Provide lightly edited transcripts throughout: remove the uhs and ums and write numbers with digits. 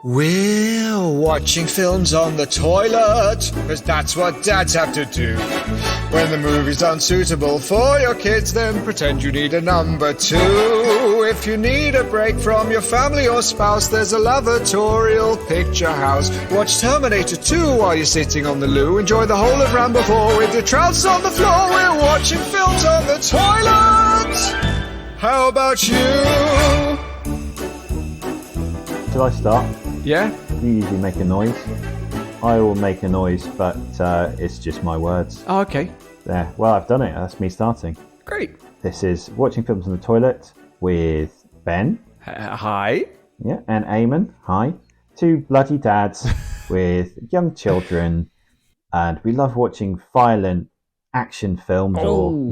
We're watching films on the toilet, because that's what dads have to do. When the movie's unsuitable for your kids, then pretend you need a number two. If you need a break from your family or spouse, there's a lavatorial picture house. Watch Terminator 2 while you're sitting on the loo. Enjoy the whole of Rambo 4 with your trousers on the floor. We're watching films on the toilet. How about you? Shall I start? Yeah? You usually make a noise. I will make a noise, but it's just my words. Oh, okay. There. Well, I've done it. That's me starting. Great. This is Watching Films on the Toilet with Ben. Hi. Yeah, and Eamonn. Hi. Two bloody dads with young children, and we love watching violent action films or,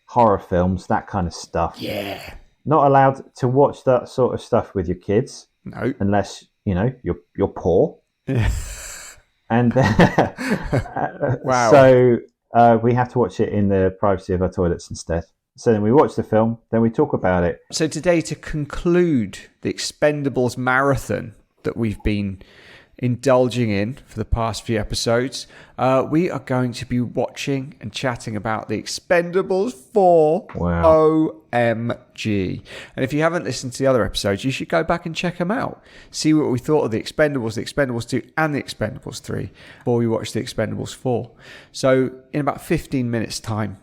horror films, that kind of stuff. Yeah. Not allowed to watch that sort of stuff with your kids. No. Unless, you're poor. Yeah. And wow. So we have to watch it in the privacy of our toilets instead. So then we watch the film, then we talk about it. So today, to conclude the Expendables marathon that we've been indulging in for the past few episodes, we are going to be watching and chatting about the Expendables 4. Wow. OMG. And if you haven't listened to the other episodes, you should go back and check them out. See what we thought of the Expendables 2 and the Expendables 3 before we watch the Expendables 4. So in about 15 minutes time,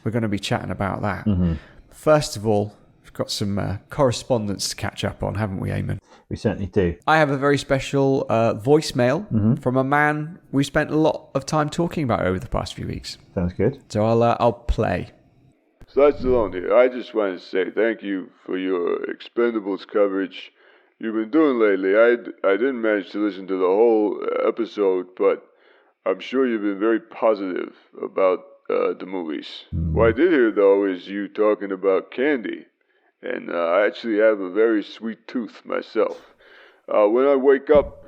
we're going to be chatting about that. Mm-hmm. First of all, we've got some correspondence to catch up on, haven't we, Eamonn? We certainly do. I have a very special voicemail from a man we spent a lot of time talking about over the past few weeks. Sounds good. So I'll play. Stallone here. I just wanted to say thank you for your Expendables coverage you've been doing lately. I didn't manage to listen to the whole episode, but I'm sure you've been very positive about the movies. What I did hear, though, is you talking about candy. And I actually have a very sweet tooth myself. When I wake up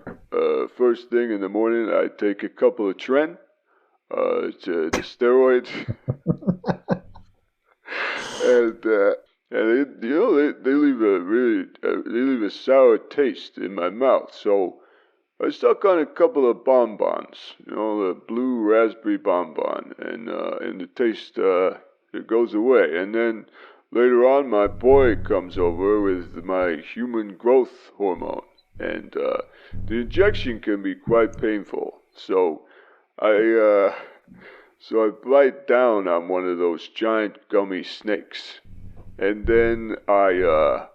first thing in the morning, I take a couple of Tran, the steroids, and they leave a sour taste in my mouth. So I stuck on a couple of bonbons, the blue raspberry bonbon, and the taste it goes away, and then. Later on, my boy comes over with my human growth hormone, and the injection can be quite painful. So I bite down on one of those giant gummy snakes, and then I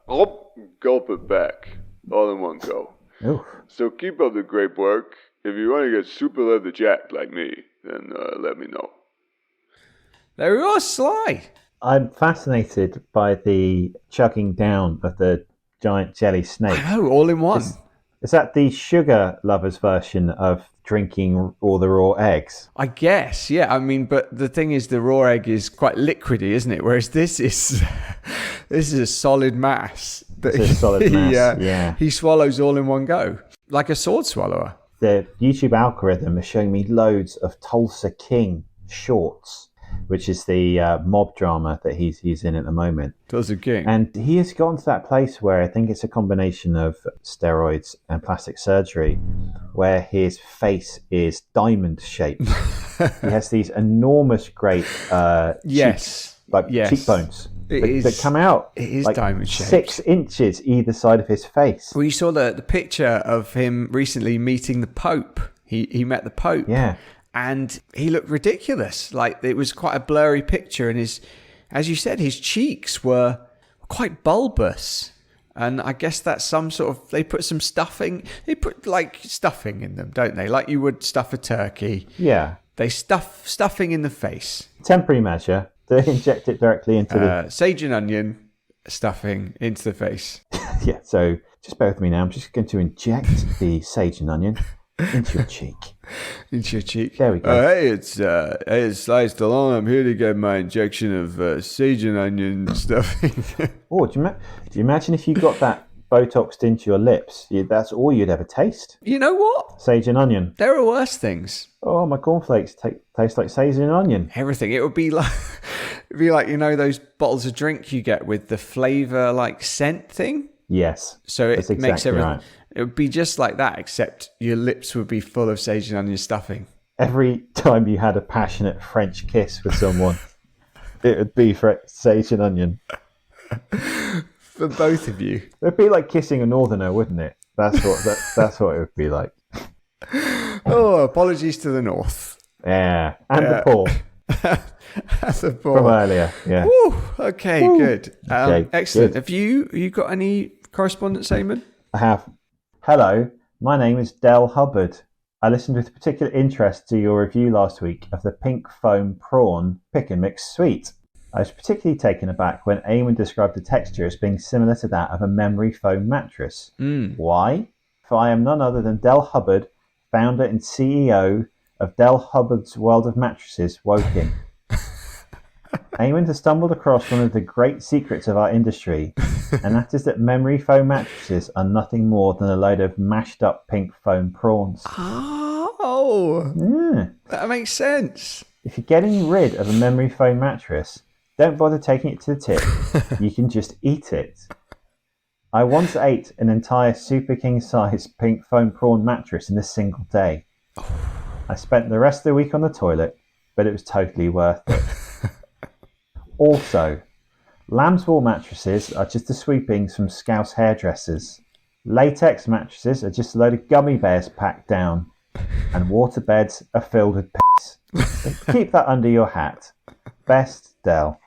gulp it back, all in one go. Oof. So keep up the great work. If you want to get super leather jacked like me, then let me know. There we are, Sly. I'm fascinated by the chugging down of the giant jelly snake. I know, all in one. Is that the sugar lovers version of drinking all the raw eggs? I guess, yeah. I mean, but the thing is, the raw egg is quite liquidy, isn't it? Whereas this is a solid mass. It's a solid mass, yeah. He swallows all in one go, like a sword swallower. The YouTube algorithm is showing me loads of Tulsa King shorts, which is the mob drama that he's in at the moment. Tulsa King. And he has gotten to that place where I think it's a combination of steroids and plastic surgery, where his face is diamond shaped. He has these enormous, great cheeks, cheekbones that come out. It is like diamond shaped. 6 inches either side of his face. Well, you saw the picture of him recently meeting the Pope. He met the Pope. Yeah. And he looked ridiculous. Like, it was quite a blurry picture. And as you said, his cheeks were quite bulbous. And I guess that's some sort of, they put stuffing in them, don't they? Like you would stuff a turkey. Yeah. They stuffing in the face. Temporary measure. They inject it directly into the... Sage and onion stuffing into the face. Yeah, so just bear with me now. I'm just going to inject the sage and onion into your cheek. Into your cheek. There we go. Hey, it's Sly Stallone. I'm here to get my injection of sage and onion stuffing. Oh, do you imagine if you got that Botoxed into your lips? That's all you'd ever taste. You know what? Sage and onion. There are worse things. Oh, my cornflakes taste like sage and onion. Everything. It would be like, those bottles of drink you get with the flavour, like scent thing. Yes. So it that's makes exactly everything. right. It would be just like that, except your lips would be full of sage and onion stuffing. Every time you had a passionate French kiss with someone, it would be for sage and onion. For both of you. It'd be like kissing a northerner, wouldn't it? That's what it would be like. Oh, apologies to the north. Yeah, and the poor. The poor. From earlier, yeah. Woo, okay, good. Okay, Excellent. good. Have you got any correspondence, Eamonn? I have. Hello, my name is Del Hubbard. I listened with particular interest to your review last week of the pink foam prawn pick and mix sweet. I was particularly taken aback when Eamonn described the texture as being similar to that of a memory foam mattress. Why? For I am none other than Del Hubbard, founder and CEO of Del Hubbard's World of Mattresses, Woking. Eamonn has stumbled across one of the great secrets of our industry, and that is that memory foam mattresses are nothing more than a load of mashed up pink foam prawns. Oh, Yeah. that makes sense. If you're getting rid of a memory foam mattress, don't bother taking it to the tip. You can just eat it. I once ate an entire super king size pink foam prawn mattress in a single day. I spent the rest of the week on the toilet, but it was totally worth it. Also, lamb's wool mattresses are just the sweepings from Scouse hairdressers. Latex mattresses are just a load of gummy bears packed down. And water beds are filled with piss. Keep that under your hat. Best, Del.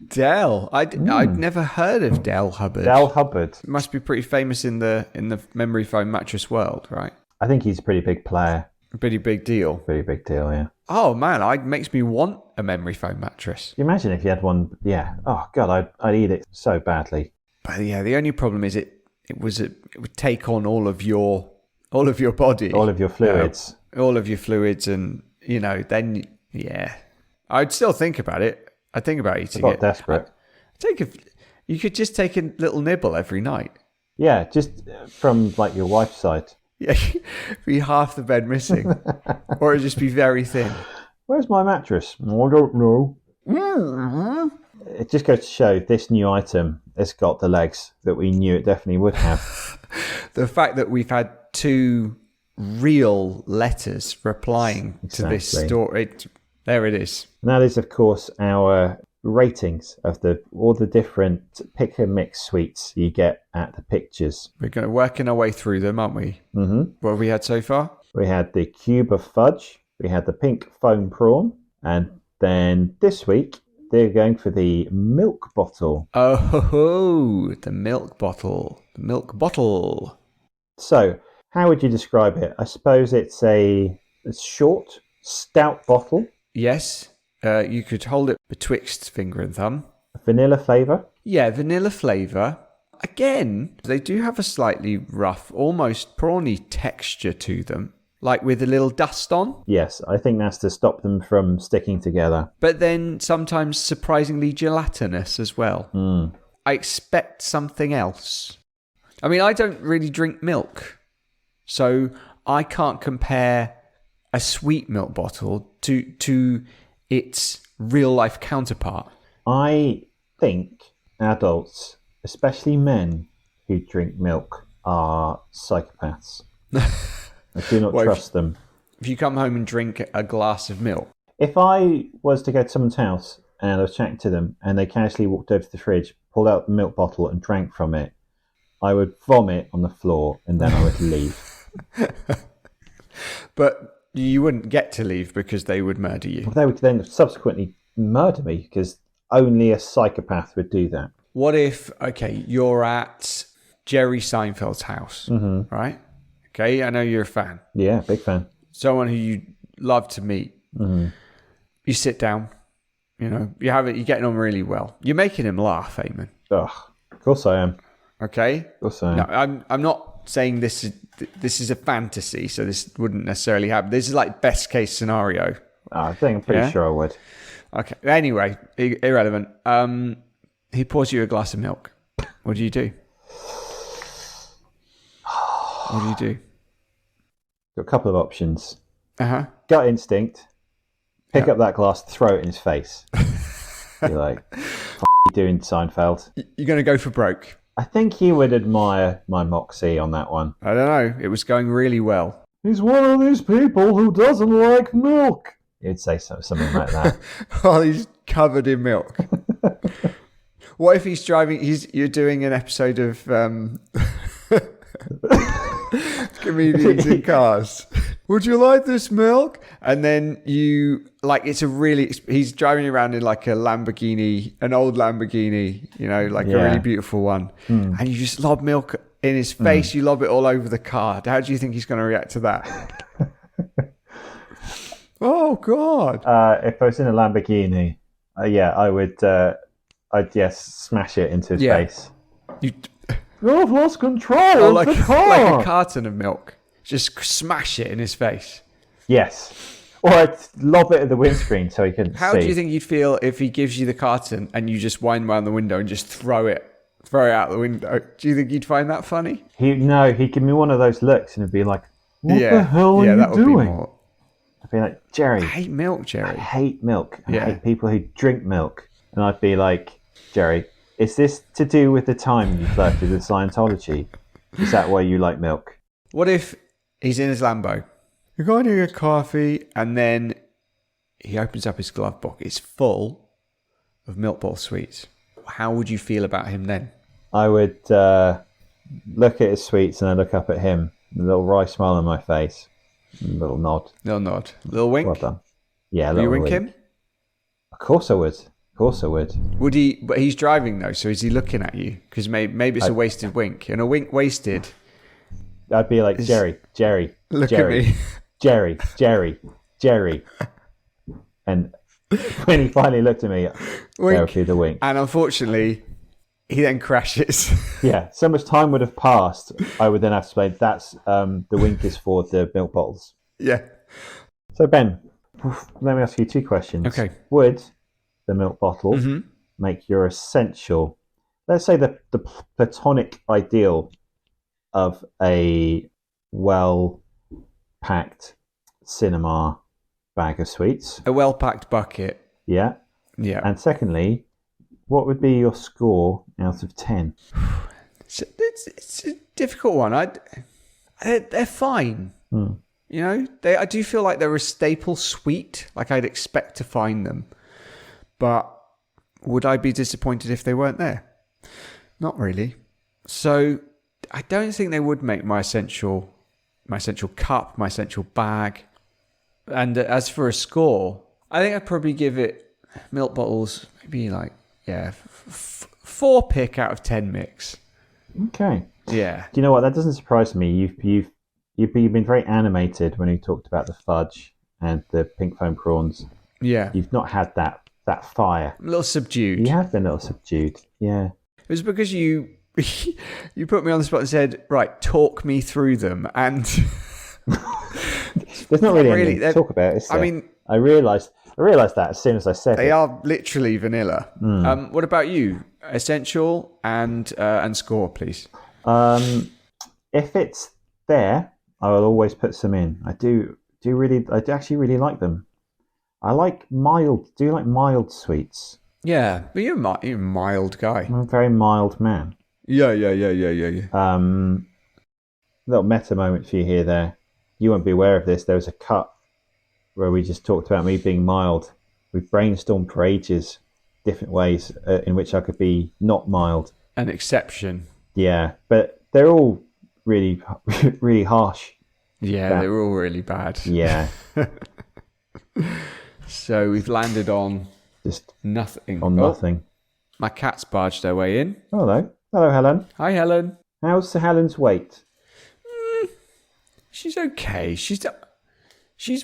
Del. I'd never heard of Del Hubbard. Del Hubbard. Must be pretty famous in the memory foam mattress world, right? I think he's a pretty big player. Pretty big deal. Pretty big deal, yeah. Oh man, it makes me want a memory foam mattress. Can you imagine if you had one? Yeah. Oh god, I'd eat it so badly. But yeah, the only problem is it would take on all of your body, All of your fluids. all of your fluids, and then yeah, I'd still think about it. I'd think about eating I got it. desperate. You could just take a little nibble every night. Yeah, just from like your wife's side. Yeah, be half the bed missing, or it'd just be very thin. Where's my mattress? I don't know. It just goes to show this new item has got the legs that we knew it definitely would have. The fact that we've had 2 real letters replying to this story, there it is. And that is, of course, our ratings of all the different pick and mix sweets you get at the pictures. We're going to working our way through them, aren't we? Mm-hmm. What have we had so far? We had the cube of fudge, we had the pink foam prawn, and then this week they're going for the milk bottle. Oh, the milk bottle. The milk bottle. So, how would you describe it? I suppose it's a short, stout bottle. Yes, you could hold it betwixt finger and thumb. Vanilla flavour. Yeah, vanilla flavour. Again, they do have a slightly rough, almost prawny texture to them, like with a little dust on. Yes, I think that's to stop them from sticking together. But then sometimes surprisingly gelatinous as well. I expect something else. I mean, I don't really drink milk, so I can't compare a sweet milk bottle to its real-life counterpart. I think adults, especially men who drink milk, are psychopaths. I do not trust them. If you come home and drink a glass of milk. If I was to go to someone's house and I was chatting to them and they casually walked over to the fridge, pulled out the milk bottle and drank from it, I would vomit on the floor and then I would leave. But you wouldn't get to leave because they would murder you. They would then subsequently murder me because only a psychopath would do that. What if, okay, you're at Jerry Seinfeld's house, right? Okay, I know you're a fan. Yeah, big fan. Someone who you love to meet. You sit down, you're getting on really well. You're making him laugh, Eamonn. Ugh, of course I am. Okay? Of course I am. No, I'm not saying this is a fantasy, so this wouldn't necessarily happen. This is like best case scenario. I think I'm pretty sure I would. Okay. Anyway, irrelevant. He pours you a glass of milk. What do you do? What do you do? Got a couple of options. Gut instinct. Pick up that glass, throw it in his face. You're like, you doing, Seinfeld? You're going to go for broke. I think he would admire my moxie on that one. I don't know. It was going really well. He's one of these people who doesn't like milk. He'd say something like that. Oh, he's covered in milk. What if he's driving? You're doing an episode of comedians in cars. Would you like this milk? And then he's driving around in like a Lamborghini, an old Lamborghini, a really beautiful one. And you just lob milk in his face. You lob it all over the car. How do you think he's going to react to that? Oh, God. If I was in a Lamborghini, I would, I'd smash it into his face. You've lost control of the car. Like a carton of milk. Just smash it in his face. Yes. Or I'd lob it at the windscreen so he couldn't see. How do you think you'd feel if he gives you the carton and you just wind around the window and just throw it out the window? Do you think you'd find that funny? He'd give me one of those looks and it'd be like, what the hell are you that would doing? Be more... I'd be like, Jerry. I hate milk, Jerry. I hate milk. I hate people who drink milk. And I'd be like, Jerry, is this to do with the time you flirted with Scientology? Is that why you like milk? What if he's in his Lambo? You're going to get coffee, and then he opens up his glove box. It's full of milk bottle sweets. How would you feel about him then? I would look at his sweets and I look up at him. A little wry smile on my face. A little nod. Little wink? Well done. Yeah, a Will little you wink him? Of course I would. Would he? But he's driving though, so is he looking at you? Because maybe it's a wasted wink. And a wink wasted... I'd be like, Jerry. Look at me. Jerry. And when he finally looked at me, there would be the wink. And unfortunately, he then crashes. Yeah, so much time would have passed. I would then have to explain that's the wink is for the milk bottles. Yeah. So Ben, let me ask you 2 questions. Okay. Would the milk bottle make your essential, let's say the platonic ideal of a well-packed cinema bag of sweets? A well-packed bucket. Yeah. And secondly, what would be your score out of 10? It's a difficult one. They're fine. I do feel like they're a staple sweet. Like I'd expect to find them. But would I be disappointed if they weren't there? Not really. So I don't think they would make my essential cup, my essential bag. And as for a score, I think I'd probably give it milk bottles maybe 4 pick out of 10 mix. Okay. Yeah. Do you know what? That doesn't surprise me. You've been very animated when you talked about the fudge and the pink foam prawns. Yeah. You've not had that fire. A little subdued. You have been a little subdued. Yeah. It was because you put me on the spot and said, right, talk me through them. And there's not really anything to talk about, is there? I mean, I realised that as soon as I said it. They are literally vanilla. What about you? Essential and score, please. If it's there, I will always put some in. I actually really like them. I like mild. Do you like mild sweets? Yeah, but you're a mild guy. I'm a very mild man. Yeah. Little meta moment for you here there. You won't be aware of this. There was a cut where we just talked about me being mild. We've brainstormed for ages different ways in which I could be not mild. An exception. Yeah, but they're all really, really harsh. Yeah, they're all really bad. Yeah. So we've landed on just nothing. On nothing. My cat's barged their way in. Hello, Helen. Hi, Helen. How's Helen's weight? She's okay. She's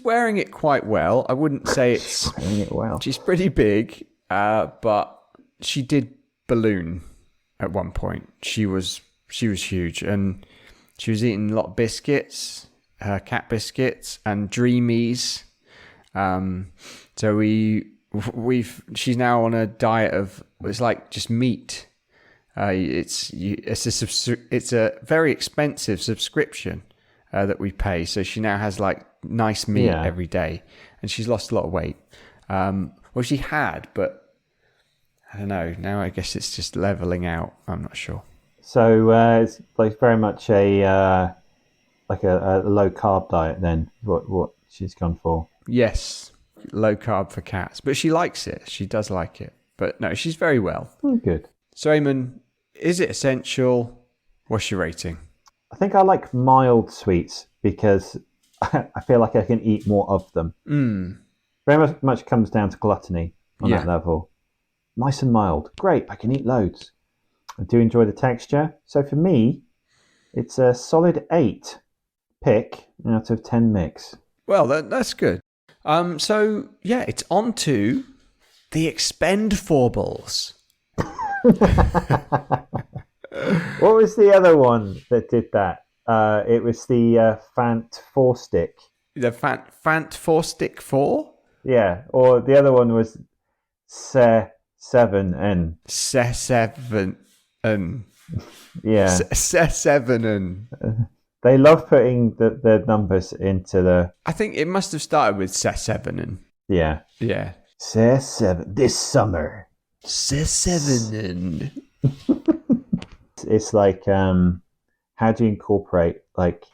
wearing it quite well. I wouldn't say it's wearing it well. She's pretty big, but she did balloon at one point. She was huge, and she was eating a lot of biscuits, cat biscuits, and Dreamies. So she's now on a diet of, it's like just meat. It's a very expensive subscription that we pay. So she now has like nice meat every day, and she's lost a lot of weight. Well, she had, but I don't know. Now I guess it's just leveling out. I'm not sure. So it's like very much a low carb diet. Then what she's gone for? Yes, low carb for cats, but she likes it. She does like it, but no, she's very well. Oh, good. So, Eamonn, is it essential? What's your rating? I think I like mild sweets because I feel like I can eat more of them. Very much comes down to gluttony on that level. Nice and mild. Great, I can eat loads. I do enjoy the texture. So for me, it's a solid 8 pick out of 10 mix. Well, that's good. So, yeah, it's on to the Expend4bles. What was the other one that did that? It was the Fant 4 stick. The Fant 4 Stick 4? Yeah, or the other one was Se7N. Se7N. Yeah. Se7N. They love putting the numbers into the... I think it must have started with Se7N. Yeah. Yeah. Se7 this summer. Se7N. It's like, how do you incorporate like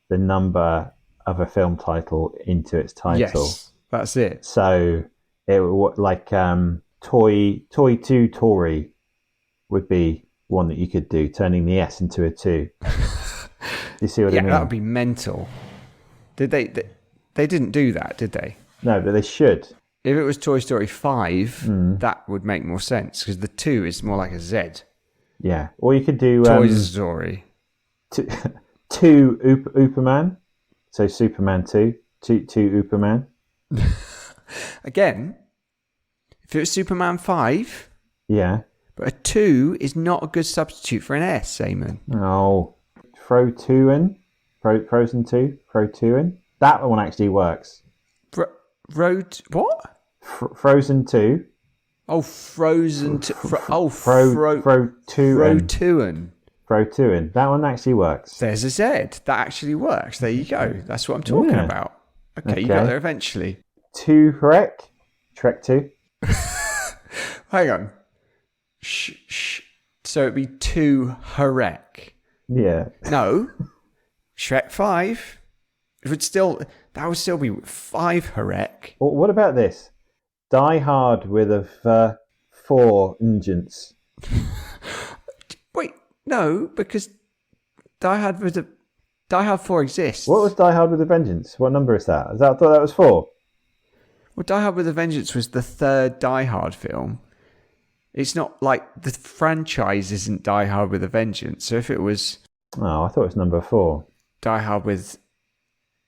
the number of a film title into its title? Yes, that's it. So it like Toy 2 Tory would be one that you could do, turning the S into a 2. You see what I mean? Yeah, that would be mental. Did they didn't do that, did they? No, but they should. If it was Toy Story 5, that would make more sense because the 2 is more like a Z. Yeah. Or you could do Toy Story. two Uperman. So Superman 2. Two Uperman. Again, if it was Superman 5, yeah. but a 2 is not a good substitute for an S, Eamonn. Oh. Frozen 2. Frozen. That one actually works. Road what? Frozen 2. Oh, Frozen 2. Frotuin. That one actually works. There's a Z. That actually works. There you go. That's what I'm talking about. Okay, you got there eventually. 2 Shrek. Shrek 2. Hang on. So it'd be 2 Shrek. Yeah. No. Shrek 5. That would still be 5 Shrek. Well, what about this? Die Hard with a 4 vengeance. Wait, no, because Die Hard 4 exists. What was Die Hard with a Vengeance? What number is that? I thought that was 4. Well, Die Hard with a Vengeance was the third Die Hard film. It's not like the franchise isn't Die Hard with a Vengeance. So if it was... Oh, I thought it was number 4. Die Hard with...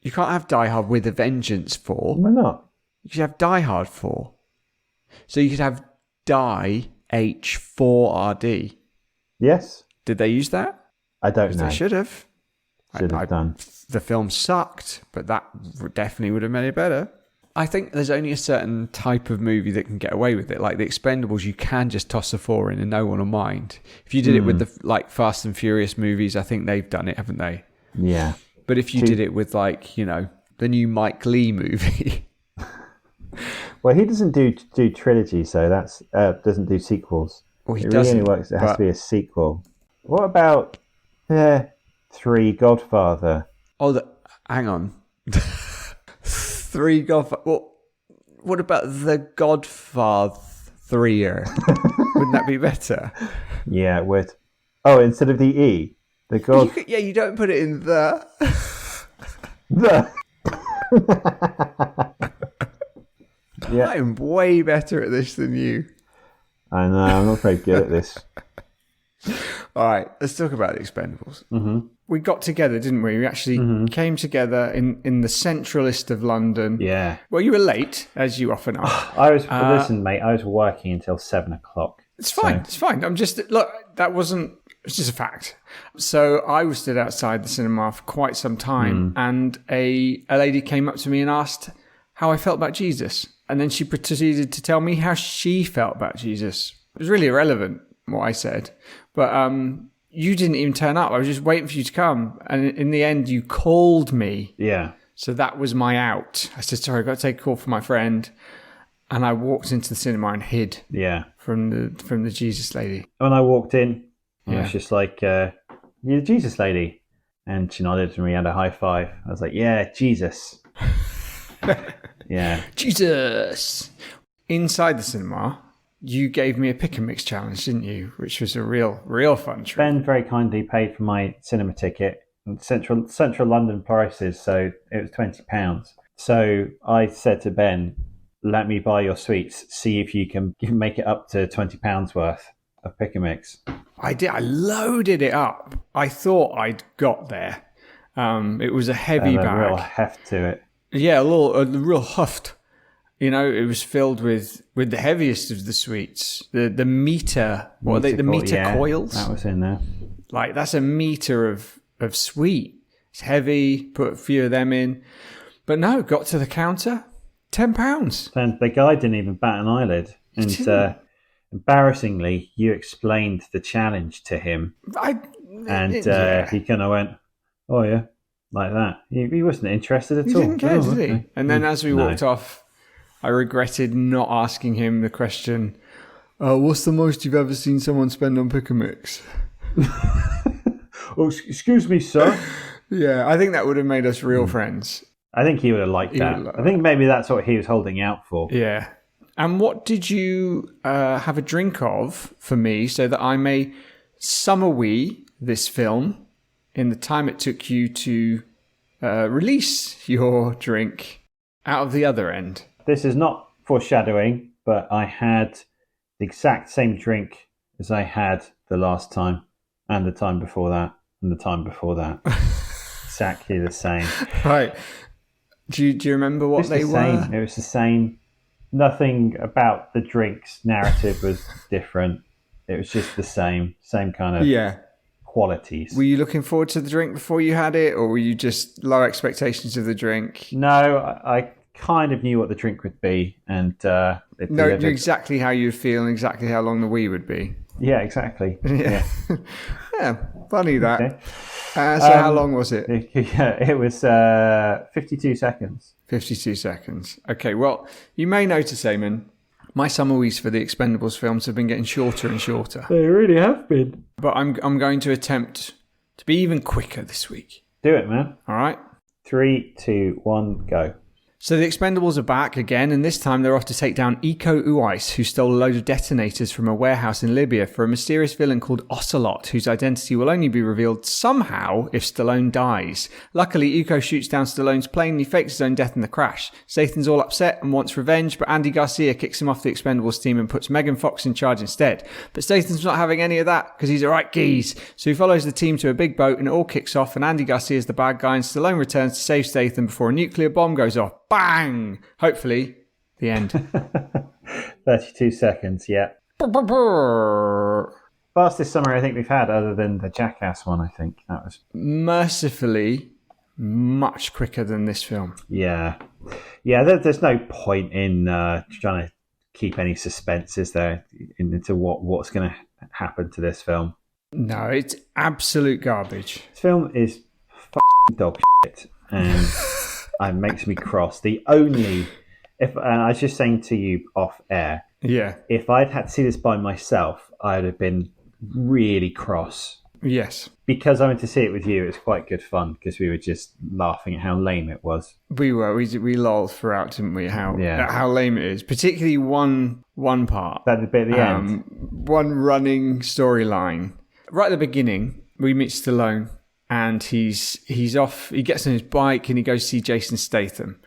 You can't have Die Hard with a Vengeance 4. Why not? You could have Die Hard 4. So you could have Die H4RD. Yes. Did they use that? I don't know. They should have. Should have done. The film sucked, but that definitely would have made it better. I think there's only a certain type of movie that can get away with it. Like the Expendables, you can just toss a 4 in and no one will mind. If you did it with the Fast and Furious movies, I think they've done it, haven't they? Yeah. But if you did it with the new Mike Lee movie... Well, he doesn't do trilogy, so that's doesn't do sequels. Well, he it doesn't. Really only works. It has to be a sequel. What about 3 Godfather? Oh, hang on. 3 Godfather. What about the Godfather 3er? Wouldn't that be better? Yeah, it would. Oh, instead of the E, the God. You don't put it in the. The. Yeah. I'm way better at this than you. I know, I'm not very good at this. All right, let's talk about the Expendables. Mm-hmm. We got together, didn't we? We actually came together in the centralist of London. Yeah. Well, you were late, as you often are. Listen, mate, I was working until 7 o'clock. It's fine, it's fine. It's just a fact. So I was stood outside the cinema for quite some time, and a lady came up to me and asked how I felt about Jesus. And then she proceeded to tell me how she felt about Jesus. It was really irrelevant, what I said. But you didn't even turn up. I was just waiting for you to come. And in the end, you called me. Yeah. So that was my out. I said, sorry, I've got to take a call from my friend. And I walked into the cinema and hid. Yeah. From the Jesus lady. When I walked in, And I Yeah. was just like, you're the Jesus lady. And she nodded and we had a high five. I was like, yeah, Jesus. Yeah. Jesus. Inside the cinema, you gave me a pick and mix challenge, didn't you? Which was a real fun treat. Ben very kindly paid for my cinema ticket. Central London prices, so it was £20. So I said to Ben, let me buy your sweets, see if you can make it up to £20 worth of pick and mix. I did. I loaded it up. I thought I'd got there. It was a heavy And a bag. real heft to it. Yeah, a real huft. You know, it was filled with the heaviest of the sweets. The meter, what are they? The meter coils. That was in there. Like that's a meter of sweet. It's heavy. Put a few of them in, but no, got to the counter, £10. And the guy didn't even bat an eyelid. And embarrassingly, you explained the challenge to him, and he kind of went, "Oh yeah," like that. He wasn't interested at all. He didn't care, did he? Okay. And then as we walked off, I regretted not asking him the question, what's the most you've ever seen someone spend on pick and mix? Oh, excuse me, sir. Yeah, I think that would have made us real friends. I think he would have liked that. I think maybe that's what he was holding out for. Yeah. And what did you have a drink of for me so that I may summer-wee this film in the time it took you to release your drink out of the other end? This is not foreshadowing, but I had the exact same drink as I had the last time, and the time before that, and the time before that. Exactly the same. Right. Do you remember what they were? It was the same. Nothing about the drinks narrative was different. It was just the same kind of qualities. Were you looking forward to the drink before you had it, or were you just low expectations of the drink? No, I kind of knew what the drink would be, and it knew delivered. exactly how you'd feel and exactly how long the wee would be. Yeah, exactly. Yeah, funny that. Okay. So how long was it? It was 52 seconds. 52 seconds. Okay, well, you may notice, Eamonn, my summer wees for the Expendables films have been getting shorter and shorter. They really have been. But I'm going to attempt to be even quicker this week. Do it, man. All right? 3, 2, 1, go. So the Expendables are back again, and this time they're off to take down Uwais, who stole a load of detonators from a warehouse in Libya for a mysterious villain called Ocelot, whose identity will only be revealed somehow if Stallone dies. Luckily, Uko shoots down Stallone's plane and he fakes his own death in the crash. Statham's all upset and wants revenge, but Andy García kicks him off the Expendables team and puts Megan Fox in charge instead. But Statham's not having any of that, because he's a right geese. So he follows the team to a big boat and it all kicks off, and Andy Garcia is the bad guy, and Stallone returns to save Statham before a nuclear bomb goes off. Bang! Hopefully, the end. 32 seconds, yeah. Fastest summary I think we've had, other than the Jackass one, I think. That was mercifully much quicker than this film. Yeah. Yeah, there's no point in trying to keep any suspense, is there, into what's going to happen to this film. No, it's absolute garbage. This film is f***ing dog shit, and it makes me cross. And I was just saying to you off air, if I'd had to see this by myself, I'd have been really cross. Yes. Because I went to see it with you, it was quite good fun, because we were just laughing at how lame it was. We were. We lolled throughout, didn't we? How lame it is. Particularly one part. That bit at the end. One running storyline. Right at the beginning, we meet Stallone. And he's off, he gets on his bike and he goes to see Jason Statham.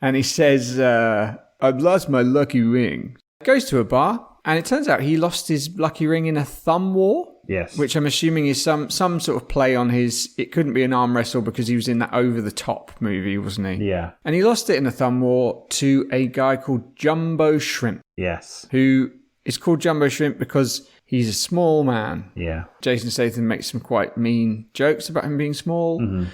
And he says, I've lost my lucky ring. Goes to a bar, and it turns out he lost his lucky ring in a thumb war. Yes. Which I'm assuming is some sort of play on his, it couldn't be an arm wrestle because he was in that Over the Top movie, wasn't he? Yeah. And he lost it in a thumb war to a guy called Jumbo Shrimp. Yes. Who is called Jumbo Shrimp because he's a small man. Yeah. Jason Statham makes some quite mean jokes about him being small. Mm-hmm.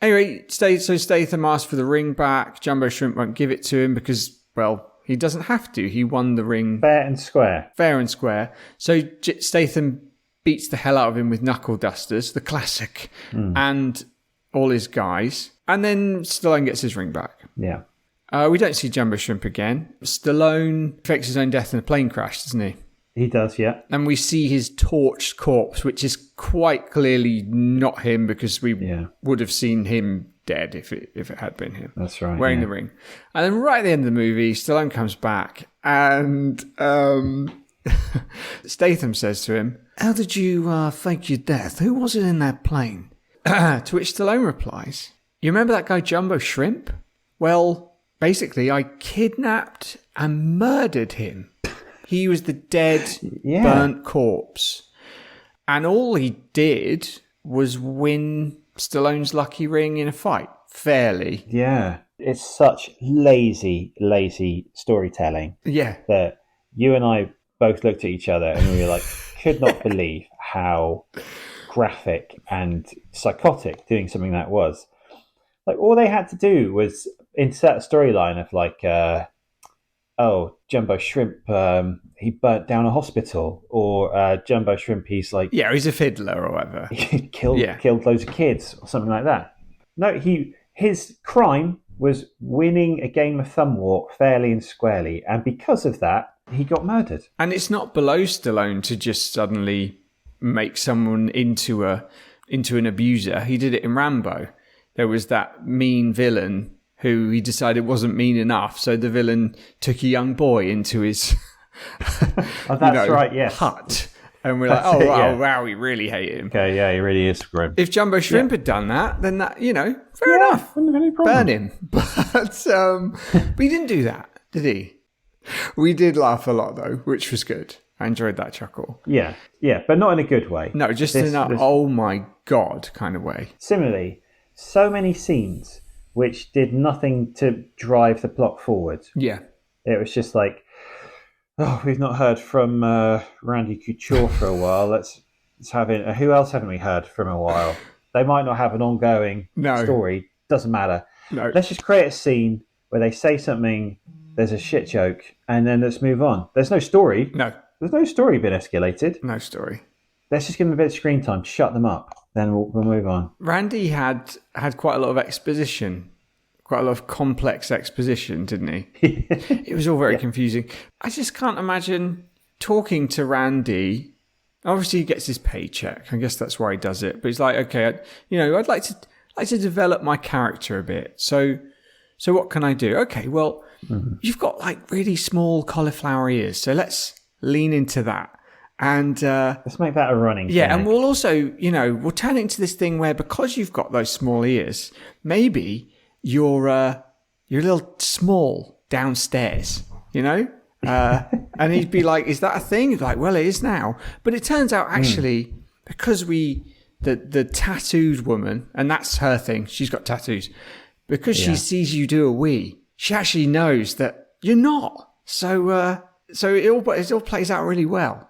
Anyway, so Statham asks for the ring back. Jumbo Shrimp won't give it to him because, well, he doesn't have to. He won the ring. Fair and square. Fair and square. So Statham beats the hell out of him with knuckle dusters, the classic, and all his guys. And then Stallone gets his ring back. Yeah. We don't see Jumbo Shrimp again. Stallone fakes his own death in a plane crash, doesn't he? He does, yeah. And we see his torched corpse, which is quite clearly not him because we would have seen him dead if it had been him. That's right. Wearing the ring. And then right at the end of the movie, Stallone comes back and Statham says to him, "How did you fake your death? Who was it in that plane?" To which Stallone replies, "You remember that guy Jumbo Shrimp? Well, basically, I kidnapped and murdered him. He was the dead, burnt corpse. And all he did was win Stallone's lucky ring in a fight, fairly." Yeah. It's such lazy storytelling. Yeah. That you and I both looked at each other and we were like, could not believe how graphic and psychotic doing something that was. Like, all they had to do was insert a storyline of like, Jumbo Shrimp, he burnt down a hospital, or Jumbo Shrimp, he's like... Yeah, he's a fiddler or whatever. He killed loads of kids or something like that. No, his crime was winning a game of thumb war fairly and squarely, and because of that, he got murdered. And it's not below Stallone to just suddenly make someone into an abuser. He did it in Rambo. There was that mean villain who he decided wasn't mean enough, so the villain took a young boy into his right, yes. hut. And we're like, wow, we really hate him. Okay, yeah, he really is grim. If Jumbo Shrimp had done that, then that, fair enough. Wouldn't have any problem. Burn him. But he didn't do that, did he? We did laugh a lot, though, which was good. I enjoyed that chuckle. Yeah, but not in a good way. No, just in a, oh my God kind of way. Similarly, so many scenes which did nothing to drive the plot forward. Yeah. It was just like, we've not heard from Randy Couture for a while. Let's have it. Who else haven't we heard from a while? They might not have an ongoing story. Doesn't matter. No. Let's just create a scene where they say something, there's a shit joke, and then let's move on. There's no story. No. There's no story been escalated. No story. Let's just give them a bit of screen time, shut them up, then we'll move on. Randy had quite a lot of exposition, quite a lot of complex exposition, didn't he? It was all very confusing. I just can't imagine talking to Randy. Obviously, he gets his paycheck. I guess that's why he does it. But he's like, okay, I'd like to develop my character a bit. So what can I do? Okay, well, you've got like really small cauliflower ears, so let's lean into that. And let's make that a running thing. And we'll also, we'll turn it into this thing where because you've got those small ears, maybe you're a little small downstairs, and he'd be like, is that a thing? He'd be like, well, it is now. But it turns out actually, because the tattooed woman, and that's her thing, she's got tattoos, because she sees you do a wee, she actually knows that you're not. So it all plays out really well.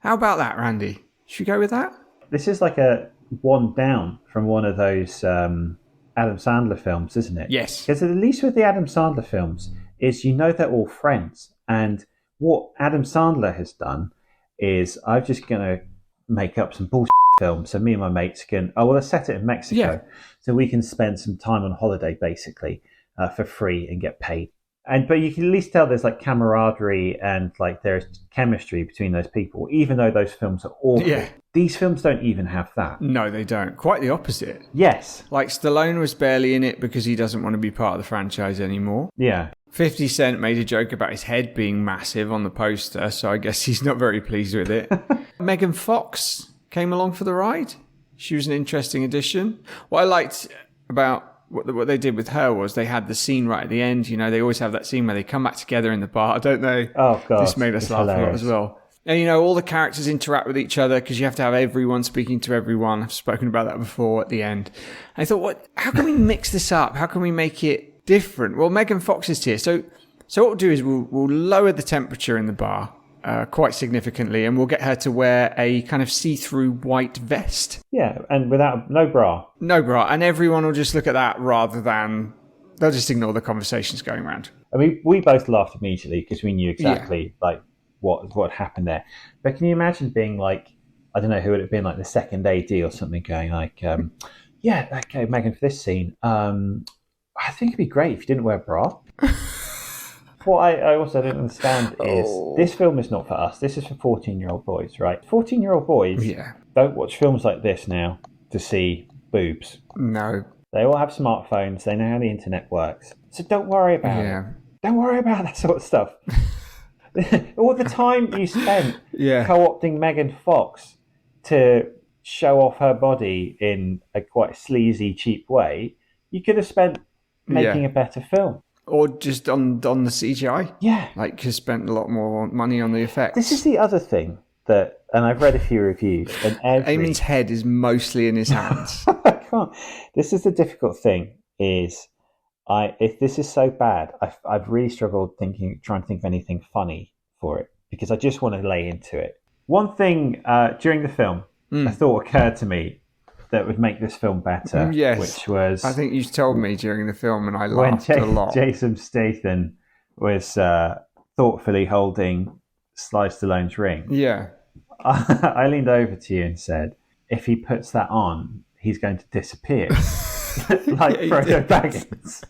How about that, Randy? Should we go with that? This is like a one down from one of those Adam Sandler films, isn't it? Yes. Because at least with the Adam Sandler films is they're all friends. And what Adam Sandler has done is I'm just going to make up some bullshit film so me and my mates can... let's set it in Mexico so we can spend some time on holiday, basically, for free and get paid. But you can at least tell there's like camaraderie and like there's chemistry between those people, even though those films are awful. Yeah. These films don't even have that. No, they don't. Quite the opposite. Yes. Like Stallone was barely in it because he doesn't want to be part of the franchise anymore. Yeah. 50 Cent made a joke about his head being massive on the poster, so I guess he's not very pleased with it. Megan Fox came along for the ride. She was an interesting addition. What I liked about what they did with her was they had the scene right at the end. They always have that scene where they come back together in the bar, don't they? Oh, God. This made us laugh a lot as well. And, all the characters interact with each other because you have to have everyone speaking to everyone. I've spoken about that before at the end. I thought, how can we mix this up? How can we make it different? Well, Megan Fox is here. So what we'll do is we'll lower the temperature in the bar quite significantly, and we'll get her to wear a kind of see-through white vest. Yeah, and no bra. No bra, and everyone will just look at that rather than... They'll just ignore the conversations going around. I mean, we both laughed immediately because we knew exactly like what happened there. But can you imagine being like, I don't know, who would it have been, like the second AD or something, going like, okay, Megan, for this scene, I think it'd be great if you didn't wear a bra. What I also don't understand is this film is not for us. This is for 14-year-old boys, right? 14-year-old boys don't watch films like this now to see boobs. No. They all have smartphones. They know how the internet works. So don't worry about it. Don't worry about that sort of stuff. All the time you spent co-opting Megan Fox to show off her body in a quite sleazy, cheap way, you could have spent making a better film. Or just on the CGI. Yeah. Like, just spent a lot more money on the effects. This is the other thing that, and I've read a few reviews, and Eamonn's head is mostly in his hands. I can't. This is the difficult thing, is if this is so bad, I've really struggled trying to think of anything funny for it, because I just want to lay into it. One thing during the film, a thought occurred to me that would make this film better, which was... I think you told me during the film, and I laughed a lot. Jason Statham was thoughtfully holding Sly Stallone's ring. Yeah. I leaned over to you and said, if he puts that on, he's going to disappear. Like Frodo Baggins.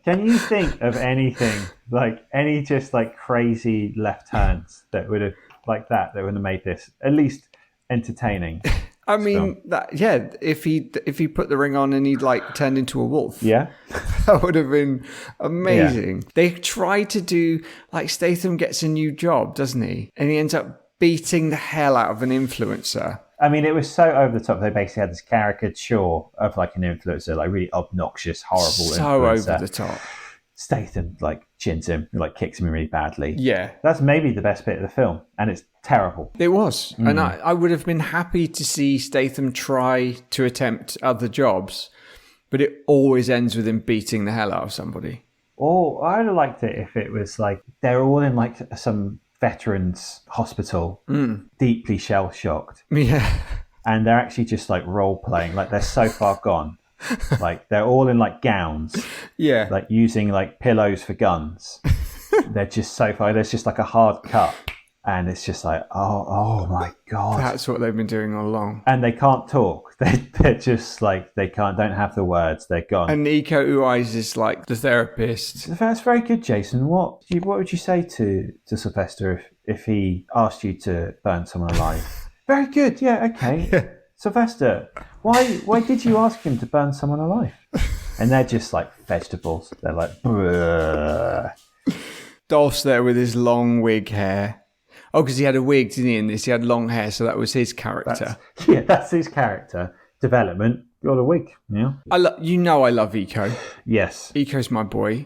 Can you think of anything, like any just like crazy left turns that would have would have made this at least entertaining? I mean, if he put the ring on and he'd like turned into a wolf, that would have been amazing. Yeah. They try to do, like, Statham gets a new job, doesn't he? And he ends up beating the hell out of an influencer. I mean, it was so over the top. They basically had this caricature of like an influencer, like really obnoxious, horrible influencer. So over the top. Statham like chins him, like kicks him really badly. Yeah. That's maybe the best bit of the film, and it's terrible. It was. And I would have been happy to see Statham try to attempt other jobs, but it always ends with him beating the hell out of somebody. Or I would have liked it if it was like they're all in like some veterans hospital, deeply shell-shocked. Yeah. And they're actually just like role-playing, like they're so far gone. Like they're all in like gowns, like using like pillows for guns. They're just so far. There's just like a hard cut, and it's just like, oh my god, that's what they've been doing all along. And they can't talk. They're just like don't have the words. They're gone. And Iko Uwais is like the therapist. That's very good, Jason. What would you say to Sylvester if he asked you to burn someone alive? Very good. Yeah. Okay. Yeah. Sylvester, why did you ask him to burn someone alive? And they're just like vegetables. They're like, bruh. Dolph's there with his long wig hair. Oh, because he had a wig, didn't he, in this? He had long hair, so that was his character. That's his character development. Got a wig, yeah. I love Iko. Yes. Iko's my boy.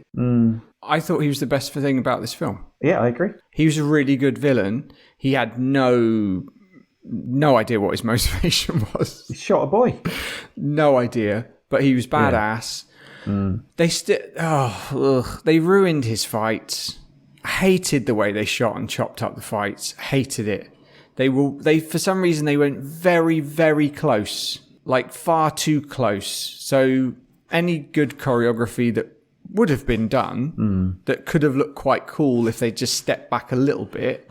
I thought he was the best thing about this film. Yeah, I agree. He was a really good villain. He had no idea what his motivation was. He shot a boy. No idea, but he was badass. They ruined his fights. I hated the way they shot and chopped up the fights. Hated it. They for some reason they went very, very close, like far too close. So any good choreography that would have been done that could have looked quite cool if they just stepped back a little bit,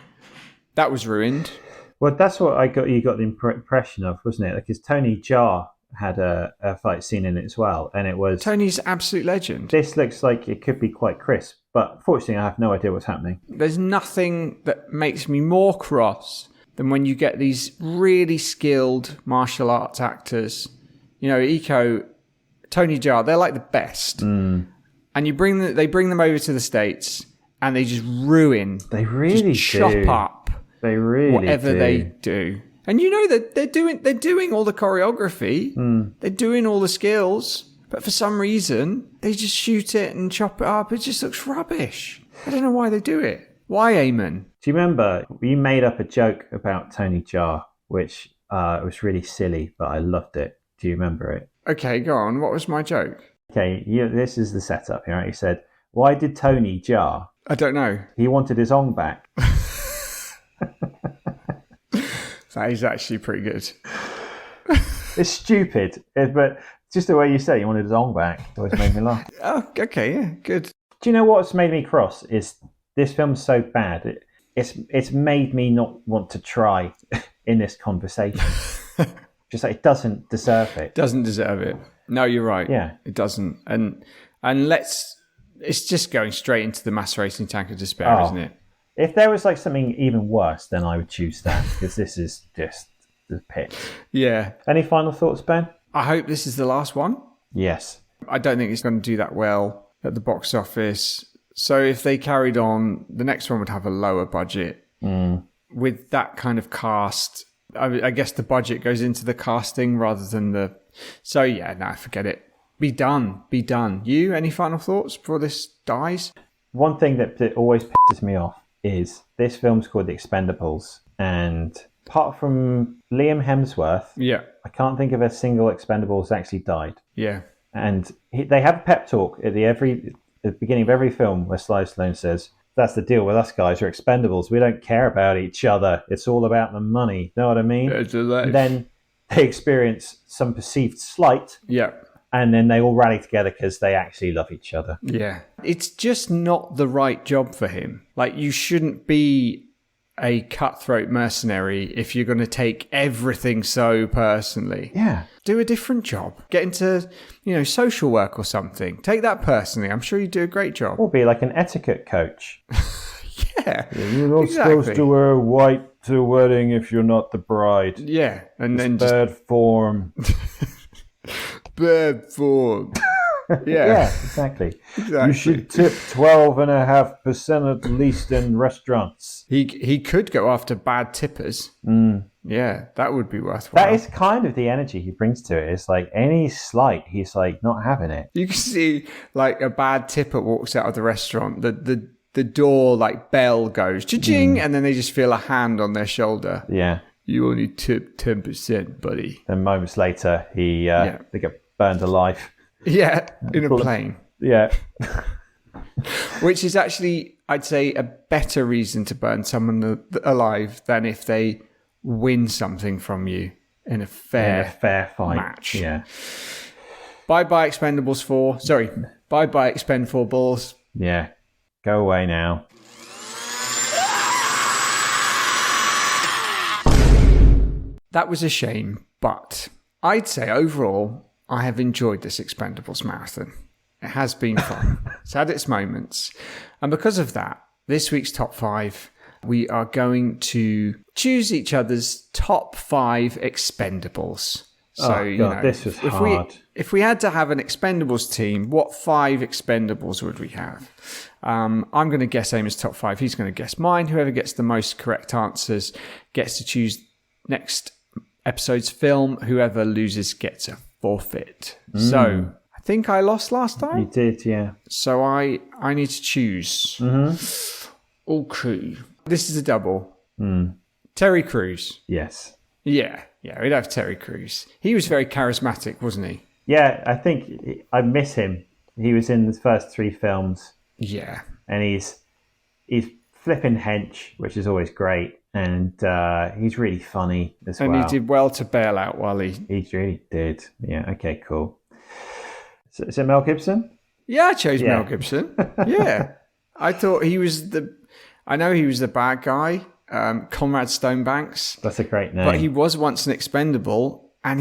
that was ruined. Well, that's what you got the impression of, wasn't it? Because Tony Jaa had a fight scene in it as well, and it was... Tony's an absolute legend. This looks like it could be quite crisp, but fortunately I have no idea what's happening. There's nothing that makes me more cross than when you get these really skilled martial arts actors. You know, Tony Jaa, they're like the best. And they bring them over to the States, and they just ruin. They really chop up. They really whatever they do. And you know that they're doing all the choreography. They're doing all the skills. But for some reason, they just shoot it and chop it up. It just looks rubbish. I don't know why they do it. Why, Eamonn? Do you remember you made up a joke about Tony Jaa, which was really silly, but I loved it. Do you remember it? Okay, go on. What was my joke? Okay, this is the setup here. Right? You said, why did Tony Jaa? I don't know. He wanted his ong back. That is actually pretty good. It's stupid, but just the way you say it, you wanted his ong back always made me laugh. Oh, okay, yeah, good. Do you know what's made me cross? Is this film's so bad. It's made me not want to try in this conversation. Just like it doesn't deserve it. Doesn't deserve it. No, you're right. Yeah, it doesn't. And let's It's just going straight into the macerating tank of despair, isn't it? If there was like something even worse, then I would choose that, because this is just the pit. Yeah. Any final thoughts, Ben? I hope this is the last one. Yes. I don't think it's going to do that well at the box office. So if they carried on, the next one would have a lower budget. With that kind of cast, I guess the budget goes into the casting rather than the... So yeah, no, forget it. Be done. You, any final thoughts before this dies? One thing that always pisses me off is this film's called The Expendables, and apart from Liam Hemsworth, I can't think of a single Expendables that actually died. Yeah. And they have a pep talk at the beginning of every film where Sly Stallone says, "That's the deal with us guys, we're expendables. We don't care about each other. It's all about the money." Know what I mean? And then they experience some perceived slight. Yeah. And then they all rally together because they actually love each other. Yeah. It's just not the right job for him. Like, you shouldn't be a cutthroat mercenary if you're going to take everything so personally. Yeah. Do a different job. Get into, social work or something. Take that personally. I'm sure you do a great job. Or be like an etiquette coach. Yeah. You're not supposed to wear white to a wedding if you're not the bride. Yeah. And then bad form. Bad form. Yeah, exactly. You should tip 12.5% at least in restaurants. He could go after bad tippers. Yeah, that would be worthwhile. That is kind of the energy he brings to it. It's like any slight, he's like not having it. You can see like a bad tipper walks out of the restaurant. The door like bell goes cha-ching, and then they just feel a hand on their shoulder. Yeah. You only tip 10%, buddy. Then moments later, they get burned alive. Yeah, in a plane. Yeah. Which is actually, I'd say, a better reason to burn someone alive than if they win something from you in a fair fight match. Yeah. Bye-bye Expendables 4. Sorry. Bye-bye Expend4bles. Yeah. Go away now. That was a shame, but I'd say overall, I have enjoyed this Expendables marathon. It has been fun. It's had its moments. And because of that, this week's top 5, we are going to choose each other's top 5 Expendables. So, this was hard. If we had to have an Expendables team, what 5 Expendables would we have? I'm going to guess Eamon's top 5. He's going to guess mine. Whoever gets the most correct answers gets to choose next episode's film. Whoever loses gets a forfeit. So I think I lost last time. You did, yeah. So I need to choose. Okay. This is a double. Terry Crews. Yes. Yeah, we'd have Terry Crews. He was very charismatic, wasn't he? Yeah, I think I miss him. He was in the first 3 films. Yeah. And he's flipping hench, which is always great. And he's really funny as well. And he did well to bail out while he really did. Yeah, okay, cool. So, is it Mel Gibson? Yeah, I chose Mel Gibson. Yeah. I thought he was I know he was the bad guy, Conrad Stonebanks. That's a great name. But he was once an expendable, and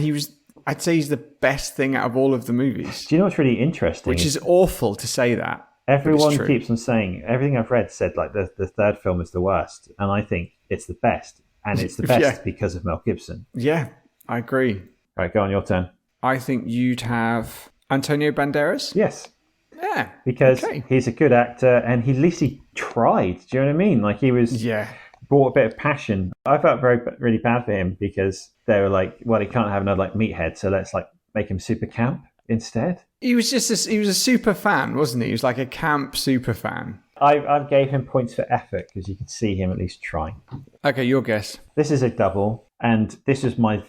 I'd say he's the best thing out of all of the movies. Do you know what's really interesting? Which is awful to say that. Everyone keeps on saying, everything I've read said like the third film is the worst. And I think it's the best. And it's the best because of Mel Gibson. Yeah, I agree. Right, go on, your turn. I think you'd have Antonio Banderas. Yes. Yeah. Because he's a good actor, and at least he tried. Do you know what I mean? Like he was brought a bit of passion. I felt really bad for him because they were like, well, he can't have another like meathead, so let's like make him super camp instead. He was he was a super fan, wasn't he? He was like a camp super fan. I gave him points for effort because you could see him at least trying. Okay, your guess. This is a double, and this is my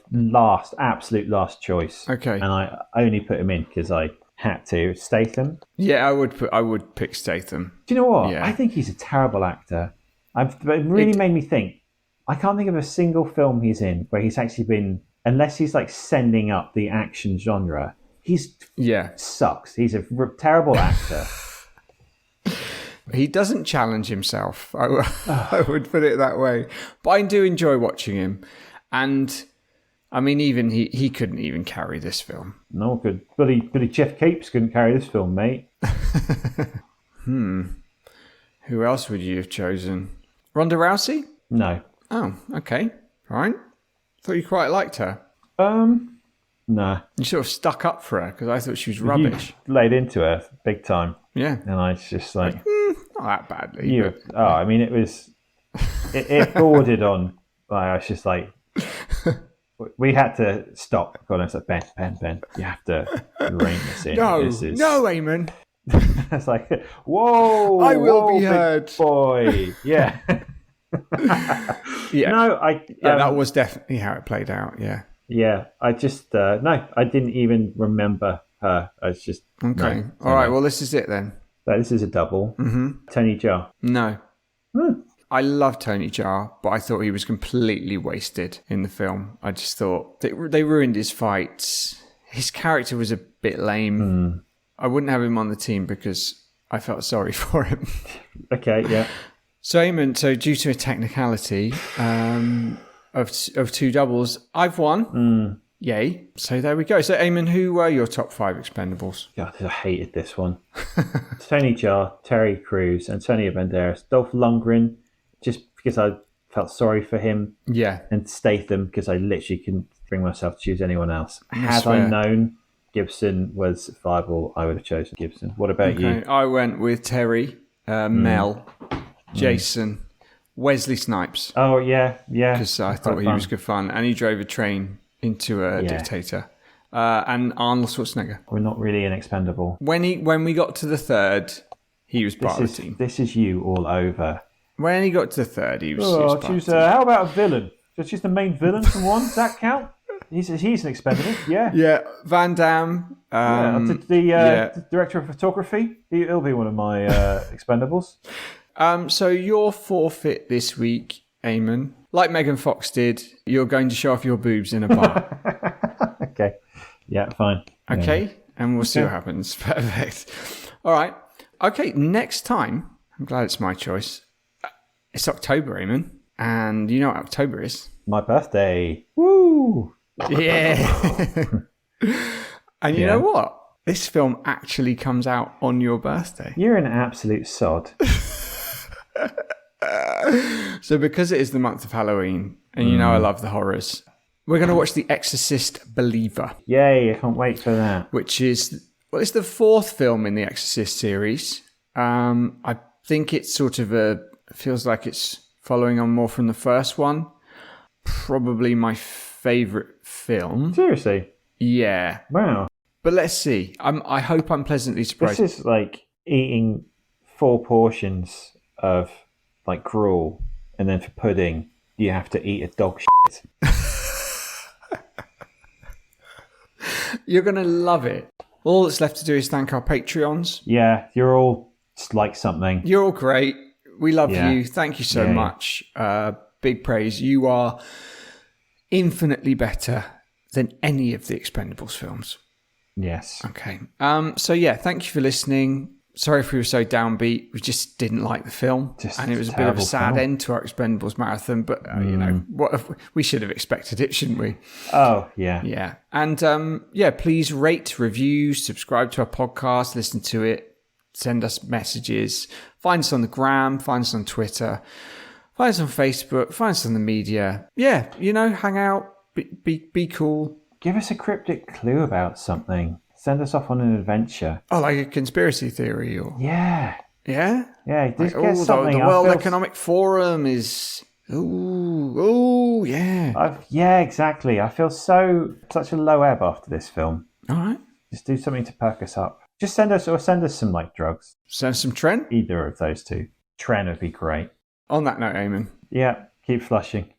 absolute last choice. Okay. And I only put him in because I had to. Statham. Yeah, I would pick Statham. Do you know what? Yeah. I think he's a terrible actor. It really made me think. I can't think of a single film he's in where he's actually been, unless he's like sending up the action genre. Sucks. He's a terrible actor. He doesn't challenge himself. I would put it that way. But I do enjoy watching him. And I mean, even he couldn't even carry this film. No, good. Bloody Jeff Capes couldn't carry this film, mate. Who else would you have chosen? Ronda Rousey? No. Oh, okay. All right. Thought you quite liked her. No. You sort of stuck up for her because I thought she was rubbish. You laid into her big time. Yeah. And I was just like... Not that badly. I mean, it was... It bordered on... I was just like... We had to stop. God, I was like, Ben, you have to rein this in. No, Eamonn. It's like, whoa! I will be big heard, boy. Yeah. Yeah. No, that was definitely how it played out. Yeah. Yeah, I just no, I didn't even remember her. I was just okay. No, all right. Well, this is it then. So this is a double. Mm-hmm. Tony Jaa. No. I love Tony Jaa, but I thought he was completely wasted in the film. I just thought they ruined his fights. His character was a bit lame. I wouldn't have him on the team because I felt sorry for him. Okay, yeah. So, Eamonn, due to a technicality of two doubles, I've won. Yay. So there we go. So, Eamonn, who were your top 5 Expendables? God, I hated this one. Tony Jaa, Terry Crews, Antonio Banderas, Dolph Lundgren, just because I felt sorry for him. Yeah. And Statham, because I literally couldn't bring myself to choose anyone else. Had I known Gibson was viable, I would have chosen Gibson. What about you? I went with Terry, Mel, Jason, Wesley Snipes. Oh, yeah. Because I thought he was good fun. And he drove a train into a dictator. And Arnold Schwarzenegger. We're not really an expendable. When we got to the third, he was part of the team. This is you all over. When he got to the third, he was part of the team. How about a villain? Just choose the main villain from one. Does that count? He's an expendable. Yeah. Yeah. Van Damme. The director of photography. He'll be one of my expendables. So your forfeit this week, Eamonn, like Megan Fox did, you're going to show off your boobs in a bar. Okay. Yeah, fine. Okay. Yeah. And we'll see what happens. Perfect. All right. Okay. Next time, I'm glad it's my choice. It's October, Eamonn. And you know what October is? My birthday. Woo! Yeah. And you know what? This film actually comes out on your birthday. You're an absolute sod. So because it is the month of Halloween, and you know I love the horrors, we're going to watch The Exorcist Believer. Yay, I can't wait for that. Which is, it's the 4th film in the Exorcist series. I think it's sort of feels like it's following on more from the first one. Probably my favourite film. Seriously? Yeah. Wow. But let's see. I hope I'm pleasantly surprised. This is like eating 4 portions of like gruel, and then for pudding, you have to eat a dog shit. You're going to love it. All that's left to do is thank our Patreons. Yeah, you're all like something. You're all great. We love you. Thank you so much. Big praise. You are infinitely better than any of the Expendables films. Yes. Okay. So yeah, thank you for listening. Sorry if we were so downbeat. We just didn't like the film. And it was a bit of a sad end to our Expendables marathon. But, you know, we should have expected it, shouldn't we? Oh, yeah. Yeah. And, please rate, review, subscribe to our podcast, listen to it, send us messages. Find us on the gram, find us on Twitter, find us on Facebook, find us on the media. Yeah, you know, hang out, be cool. Give us a cryptic clue about something. Send us off on an adventure. Oh, like a conspiracy theory or... Yeah. Yeah? Yeah, just like, get something. The World Economic Forum is... Ooh, yeah. Yeah, exactly. I feel such a low ebb after this film. All right. Just do something to perk us up. Just send us some like drugs. Send some Tran? Either of those two. Tran would be great. On that note, Eamonn. Yeah, keep flushing.